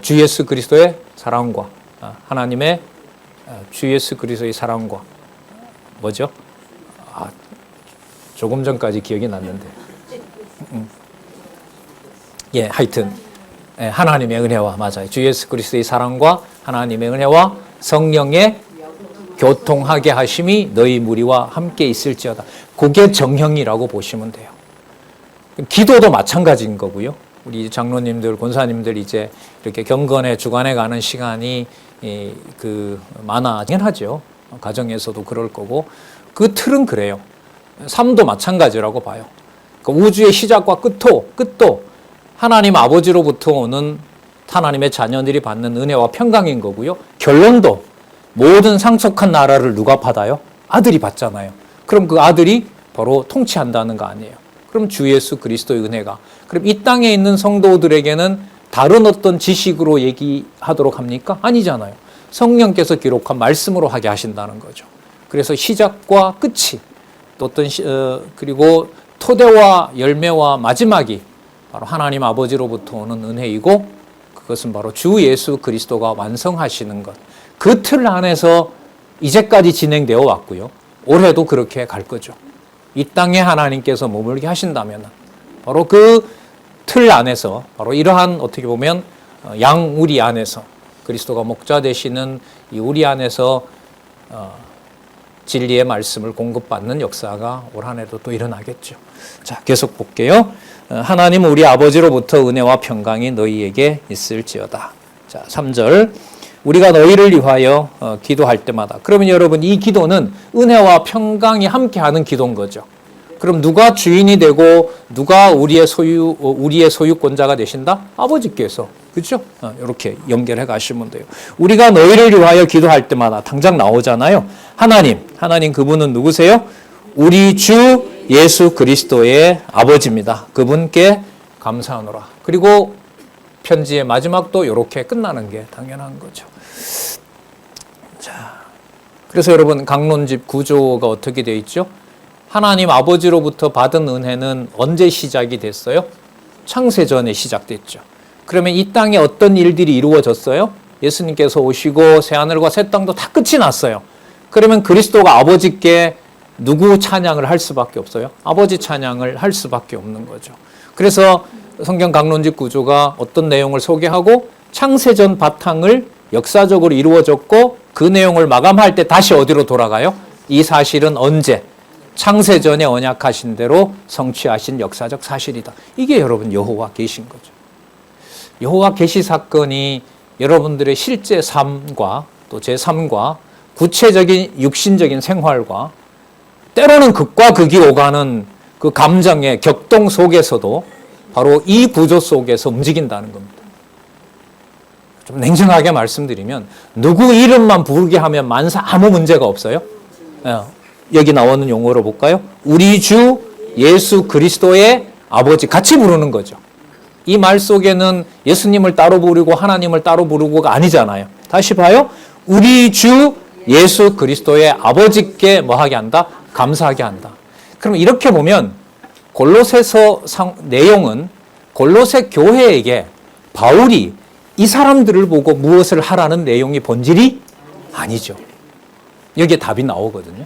주 예수 그리스도의 사랑과 하나님의 주 예수 그리스도의 사랑과 뭐죠? 조금 전까지 기억이 났는데 하여튼 하나님의 은혜와 맞아요. 주 예수 그리스도의 사랑과 하나님의 은혜와 성령의 교통하게 하심이 너희 무리와 함께 있을지어다. 그게 정형이라고 보시면 돼요. 기도도 마찬가지인 거고요. 우리 장로님들, 권사님들 이제 이렇게 경건에 주관해 가는 시간이 많아지긴 하죠. 가정에서도 그럴 거고 그 틀은 그래요. 삶도 마찬가지라고 봐요. 그 우주의 시작과 끝도 하나님 아버지로부터 오는 하나님의 자녀들이 받는 은혜와 평강인 거고요. 결론도 모든 상속한 나라를 누가 받아요? 아들이 받잖아요. 그럼 그 아들이 바로 통치한다는 거 아니에요. 그럼 주 예수 그리스도의 은혜가 그럼 이 땅에 있는 성도들에게는 다른 어떤 지식으로 얘기하도록 합니까? 아니잖아요. 성령께서 기록한 말씀으로 하게 하신다는 거죠. 그래서 시작과 끝이 또 어떤 그리고 토대와 열매와 마지막이 바로 하나님 아버지로부터 오는 은혜이고 그것은 바로 주 예수 그리스도가 완성하시는 것. 그 틀 안에서 이제까지 진행되어 왔고요. 올해도 그렇게 갈 거죠. 이 땅에 하나님께서 머물게 하신다면 바로 그 틀 안에서 바로 이러한 어떻게 보면 양우리 안에서 그리스도가 목자 되시는 이 우리 안에서 진리의 말씀을 공급받는 역사가 올 한 해도 또 일어나겠죠. 자, 계속 볼게요. 하나님 우리 아버지로부터 은혜와 평강이 너희에게 있을지어다. 자, 3절. 우리가 너희를 위하여 기도할 때마다. 그러면 여러분 이 기도는 은혜와 평강이 함께하는 기도인 거죠. 그럼 누가 주인이 되고 누가 우리의 소유권자가 되신다? 아버지께서. 그렇죠? 이렇게 연결해 가시면 돼요. 우리가 너희를 위하여 기도할 때마다 당장 나오잖아요. 하나님 그분은 누구세요? 우리 주 예수 그리스도의 아버지입니다. 그분께 감사하노라. 그리고 편지의 마지막도 이렇게 끝나는 게 당연한 거죠. 자, 그래서 여러분 강론집 구조가 어떻게 되어 있죠? 하나님 아버지로부터 받은 은혜는 언제 시작이 됐어요? 창세전에 시작됐죠. 그러면 이 땅에 어떤 일들이 이루어졌어요? 예수님께서 오시고 새하늘과 새 땅도 다 끝이 났어요. 그러면 그리스도가 아버지께 누구 찬양을 할 수밖에 없어요? 아버지 찬양을 할 수밖에 없는 거죠. 그래서 성경 강론집 구조가 어떤 내용을 소개하고 창세전 바탕을 역사적으로 이루어졌고 그 내용을 마감할 때 다시 어디로 돌아가요? 이 사실은 언제? 창세전에 언약하신 대로 성취하신 역사적 사실이다. 이게 여러분 여호와 계신 거죠. 여호와 계시 사건이 여러분들의 실제 삶과 또 제 삶과 구체적인 육신적인 생활과 때로는 극과 극이 오가는 그 감정의 격동 속에서도 바로 이 구조 속에서 움직인다는 겁니다. 좀 냉정하게 말씀드리면 누구 이름만 부르게 하면 만사 아무 문제가 없어요. 여기 나오는 용어로 볼까요? 우리 주 예수 그리스도의 아버지 같이 부르는 거죠. 이 말 속에는 예수님을 따로 부르고 하나님을 따로 부르고가 아니잖아요. 다시 봐요. 우리 주 예수 그리스도의 아버지께 뭐하게 한다? 감사하게 한다. 그럼 이렇게 보면 골로새서 내용은 골로새 교회에게 바울이 이 사람들을 보고 무엇을 하라는 내용이 본질이 아니죠. 여기에 답이 나오거든요.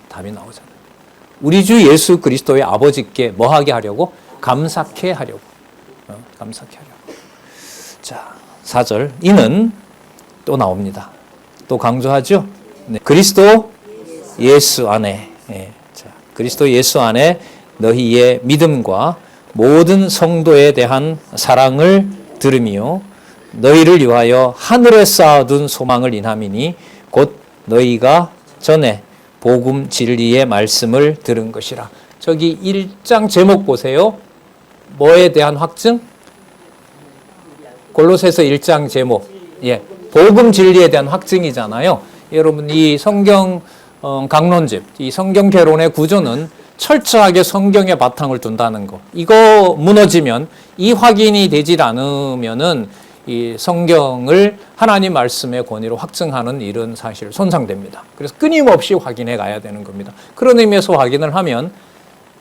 답이 나오잖아요. 우리 주 예수 그리스도의 아버지께 뭐하게 하려고? 감사케 하려고. 감사케 하려고. 자, 4절. 이는 또 나옵니다. 또 강조하죠. 네. 그리스도 예수 안에. 네. 자, 그리스도 예수 안에 너희의 믿음과 모든 성도에 대한 사랑을 들으며 너희를 위하여 하늘에 쌓아둔 소망을 인함이니 곧 너희가 전에 복음 진리의 말씀을 들은 것이라. 저기 1장 제목 보세요. 뭐에 대한 확증? 골로새서 1장 제목. 예. 복음 진리에 대한 확증이잖아요. 여러분 이 성경 강론집, 이 성경 개론의 구조는 철저하게 성경의 바탕을 둔다는 거. 이거 무너지면 이 확인이 되질 않으면은 이 성경을 하나님 말씀의 권위로 확증하는 일은 사실 손상됩니다. 그래서 끊임없이 확인해 가야 되는 겁니다. 그런 의미에서 확인을 하면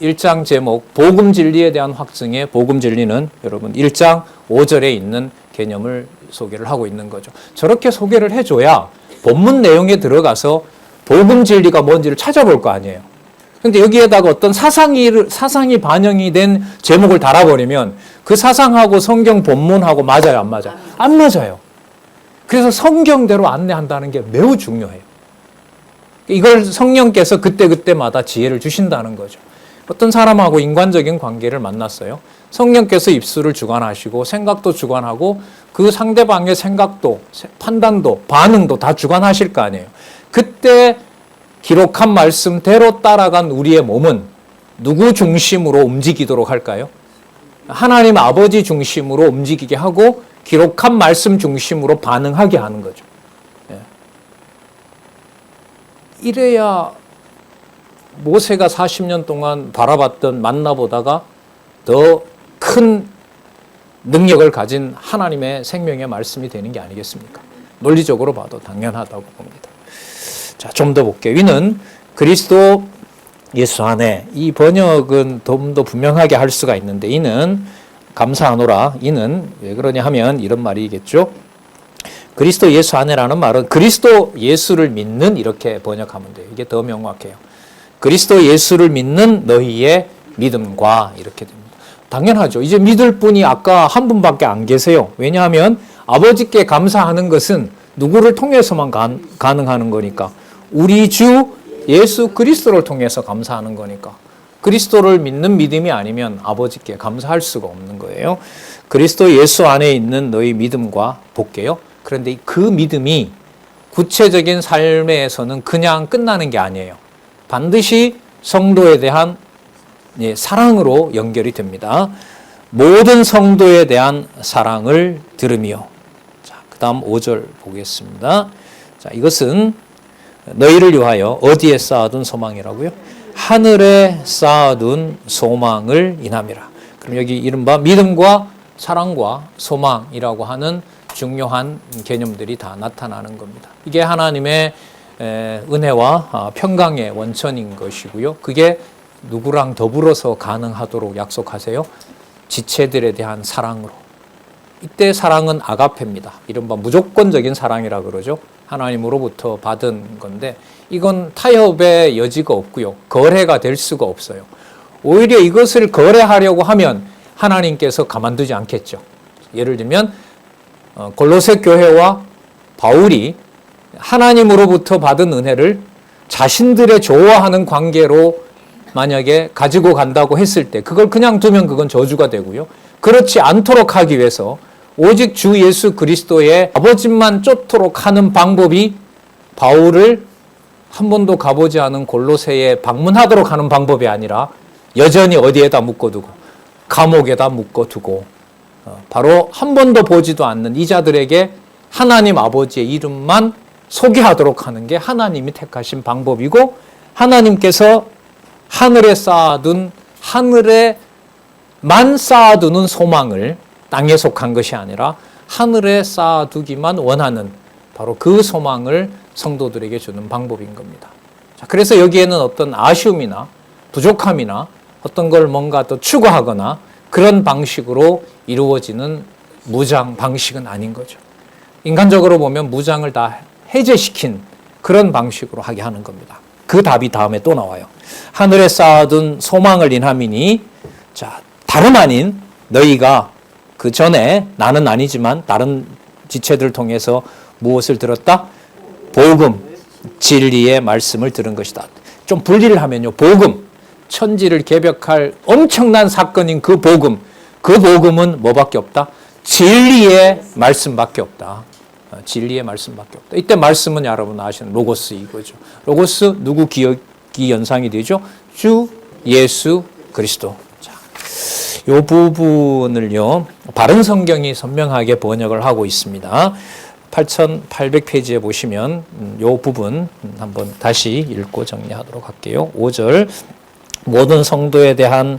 1장 제목 복음 진리에 대한 확증의 복음 진리는 여러분 1장 5절에 있는 개념을 소개를 하고 있는 거죠. 저렇게 소개를 해줘야 본문 내용에 들어가서 복음 진리가 뭔지를 찾아볼 거 아니에요. 근데 여기에다가 어떤 사상이 반영이 된 제목을 달아버리면 그 사상하고 성경 본문하고 맞아요, 안 맞아요? 안 맞아요. 그래서 성경대로 안내한다는 게 매우 중요해요. 이걸 성령께서 그때그때마다 지혜를 주신다는 거죠. 어떤 사람하고 인간적인 관계를 만났어요. 성령께서 입술을 주관하시고 생각도 주관하고 그 상대방의 생각도, 판단도, 반응도 다 주관하실 거 아니에요. 그때 기록한 말씀대로 따라간 우리의 몸은 누구 중심으로 움직이도록 할까요? 하나님 아버지 중심으로 움직이게 하고 기록한 말씀 중심으로 반응하게 하는 거죠. 예. 이래야 모세가 40년 동안 바라봤던 만나보다가 더 큰 능력을 가진 하나님의 생명의 말씀이 되는 게 아니겠습니까? 논리적으로 봐도 당연하다고 봅니다. 자, 좀 더 볼게요. 이는 그리스도 예수 안에, 이 번역은 좀 더 분명하게 할 수가 있는데, 이는 감사하노라. 이는 왜 그러냐 하면 이런 말이겠죠. 그리스도 예수 안에라는 말은 그리스도 예수를 믿는, 이렇게 번역하면 돼요. 이게 더 명확해요. 그리스도 예수를 믿는 너희의 믿음과, 이렇게 됩니다. 당연하죠. 이제 믿을 분이 아까 한 분밖에 안 계세요. 왜냐하면 아버지께 감사하는 것은 누구를 통해서만 가능하는 거니까. 우리 주 예수 그리스도를 통해서 감사하는 거니까. 그리스도를 믿는 믿음이 아니면 아버지께 감사할 수가 없는 거예요. 그리스도 예수 안에 있는 너희 믿음과 볼게요. 그런데 그 믿음이 구체적인 삶에서는 그냥 끝나는 게 아니에요. 반드시 성도에 대한 사랑으로 연결이 됩니다. 모든 성도에 대한 사랑을 들으며. 자, 그 다음 5절 보겠습니다. 자, 이것은 너희를 위하여 어디에 쌓아둔 소망이라고요? 하늘에 쌓아둔 소망을 인함이라. 그럼 여기 이른바 믿음과 사랑과 소망이라고 하는 중요한 개념들이 다 나타나는 겁니다. 이게 하나님의 은혜와 평강의 원천인 것이고요. 그게 누구랑 더불어서 가능하도록 약속하세요? 지체들에 대한 사랑으로. 이때 사랑은 아가페입니다. 이른바 무조건적인 사랑이라 그러죠. 하나님으로부터 받은 건데 이건 타협의 여지가 없고요. 거래가 될 수가 없어요. 오히려 이것을 거래하려고 하면 하나님께서 가만두지 않겠죠. 예를 들면 골로새 교회와 바울이 하나님으로부터 받은 은혜를 자신들의 좋아하는 관계로 만약에 가지고 간다고 했을 때 그걸 그냥 두면 그건 저주가 되고요. 그렇지 않도록 하기 위해서 오직 주 예수 그리스도의 아버지만 쫓도록 하는 방법이 바울을 한 번도 가보지 않은 골로새에 방문하도록 하는 방법이 아니라 여전히 어디에다 묶어두고 감옥에다 묶어두고 바로 한 번도 보지도 않는 이자들에게 하나님 아버지의 이름만 소개하도록 하는 게 하나님이 택하신 방법이고 하나님께서 하늘에 하늘에만 쌓아두는 소망을 땅에 속한 것이 아니라 하늘에 쌓아두기만 원하는 바로 그 소망을 성도들에게 주는 방법인 겁니다. 자, 그래서 여기에는 어떤 아쉬움이나 부족함이나 어떤 걸 뭔가 더 추구하거나 그런 방식으로 이루어지는 무장 방식은 아닌 거죠. 인간적으로 보면 무장을 다 해제시킨 그런 방식으로 하게 하는 겁니다. 그 답이 다음에 또 나와요. 하늘에 쌓아둔 소망을 인함이니, 자, 다름 아닌 너희가 그 전에 나는 아니지만 다른 지체들을 통해서 무엇을 들었다? 복음, 진리의 말씀을 들은 것이다. 좀 분리를 하면요. 복음, 천지를 개벽할 엄청난 사건인 그 복음은 뭐밖에 없다? 진리의 말씀밖에 없다. 진리의 말씀밖에 없다. 이때 말씀은 여러분 아시는 로고스 이거죠. 로고스 누구 기억이 연상이 되죠? 주 예수 그리스도. 자, 이 부분을요. 바른 성경이 선명하게 번역을 하고 있습니다. 8800페이지에 보시면 이 부분 한번 다시 읽고 정리하도록 할게요. 5절 모든 성도에 대한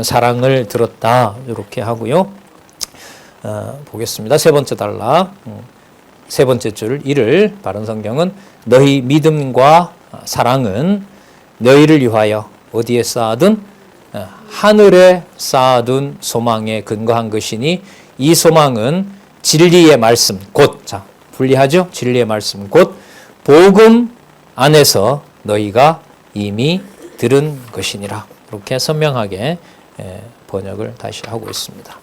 사랑을 들었다 이렇게 하고요. 보겠습니다. 세 번째 단락 세 번째 줄 이를 바른 성경은 너희 믿음과 사랑은 너희를 위하여 어디에 쌓아둔? 하늘에 쌓아둔 소망에 근거한 것이니 이 소망은 진리의 말씀 곧, 자 분리하죠. 진리의 말씀 곧 복음 안에서 너희가 이미 들은 것이니라. 이렇게 선명하게 번역을 다시 하고 있습니다.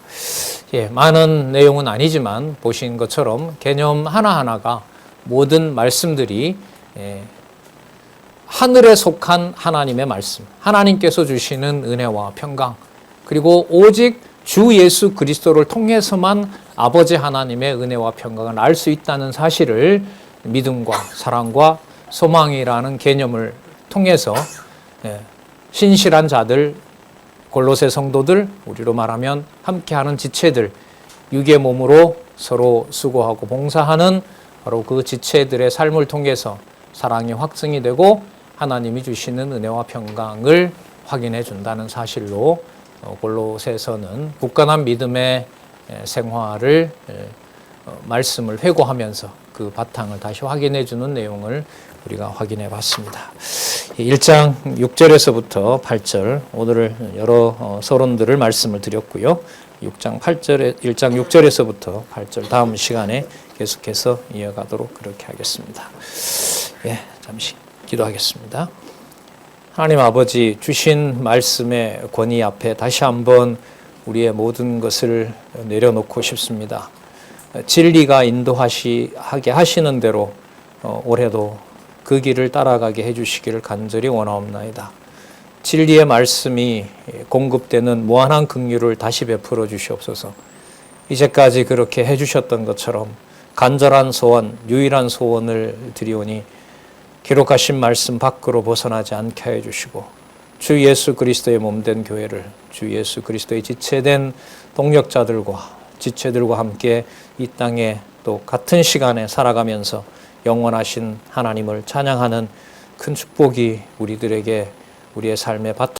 예, 많은 내용은 아니지만 보신 것처럼 개념 하나하나가 모든 말씀들이 하늘에 속한 하나님의 말씀, 하나님께서 주시는 은혜와 평강, 그리고 오직 주 예수 그리스도를 통해서만 아버지 하나님의 은혜와 평강을 알 수 있다는 사실을 믿음과 사랑과 소망이라는 개념을 통해서 신실한 자들, 골로새 성도들, 우리로 말하면 함께하는 지체들, 육의 몸으로 서로 수고하고 봉사하는 바로 그 지체들의 삶을 통해서 사랑이 확증이 되고 하나님이 주시는 은혜와 평강을 확인해 준다는 사실로 골로새서는 굳건한 믿음의 생활을 말씀을 회고하면서 그 바탕을 다시 확인해 주는 내용을 우리가 확인해 봤습니다. 1장 6절에서부터 8절 오늘 여러 서론들을 말씀을 드렸고요. 1장 6절에서부터 8절 다음 시간에 계속해서 이어가도록 그렇게 하겠습니다. 예, 잠시 기도하겠습니다. 하나님 아버지 주신 말씀의 권위 앞에 다시 한번 우리의 모든 것을 내려놓고 싶습니다. 진리가 인도하게 하시는 대로 올해도 그 길을 따라가게 해주시기를 간절히 원하옵나이다. 진리의 말씀이 공급되는 무한한 긍휼을 다시 베풀어 주시옵소서. 이제까지 그렇게 해주셨던 것처럼 간절한 소원, 유일한 소원을 드리오니 기록하신 말씀 밖으로 벗어나지 않게 해주시고 주 예수 그리스도의 몸된 교회를 주 예수 그리스도의 지체된 동역자들과 지체들과 함께 이 땅에 또 같은 시간에 살아가면서 영원하신 하나님을 찬양하는 큰 축복이 우리들에게 우리의 삶의 바탕